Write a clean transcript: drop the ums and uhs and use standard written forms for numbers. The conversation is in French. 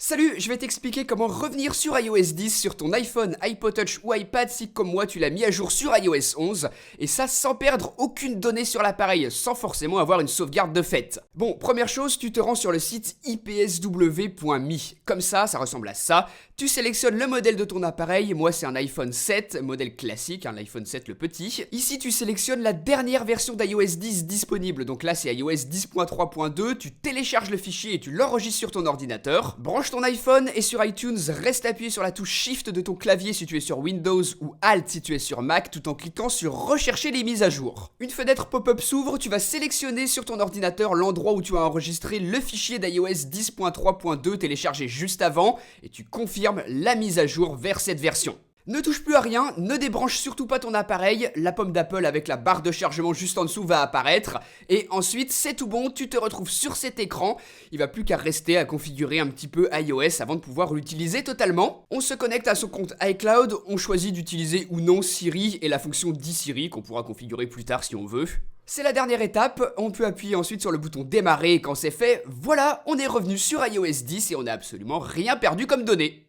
Salut, je vais t'expliquer comment revenir sur iOS 10 sur ton iPhone, iPod Touch ou iPad si comme moi tu l'as mis à jour sur iOS 11 et ça sans perdre aucune donnée sur l'appareil, sans forcément avoir une sauvegarde de fait. Bon, première chose, tu te rends sur le site ipsw.me. Comme ça ressemble à ça. Tu sélectionnes le modèle de ton appareil, moi c'est un iPhone 7, modèle classique, un iPhone 7 le petit. Ici tu sélectionnes la dernière version d'iOS 10 disponible, donc là c'est iOS 10.3.2, tu télécharges le fichier et tu l'enregistres sur ton ordinateur. Branche ton iPhone et sur iTunes, reste appuyé sur la touche Shift de ton clavier si tu es sur Windows ou Alt si tu es sur Mac tout en cliquant sur Rechercher les mises à jour. Une fenêtre pop-up s'ouvre, tu vas sélectionner sur ton ordinateur l'endroit où tu as enregistré le fichier d'iOS 10.3.2 téléchargé juste avant et tu confirmes la mise à jour vers cette version. Ne touche plus à rien, ne débranche surtout pas ton appareil, la pomme d'Apple avec la barre de chargement juste en dessous va apparaître, et ensuite c'est tout bon, tu te retrouves sur cet écran, il va plus qu'à rester à configurer un petit peu iOS avant de pouvoir l'utiliser totalement. On se connecte à son compte iCloud, on choisit d'utiliser ou non Siri et la fonction d'Siri qu'on pourra configurer plus tard si on veut. C'est la dernière étape, on peut appuyer ensuite sur le bouton démarrer et quand c'est fait, voilà, on est revenu sur iOS 10 et on n'a absolument rien perdu comme données.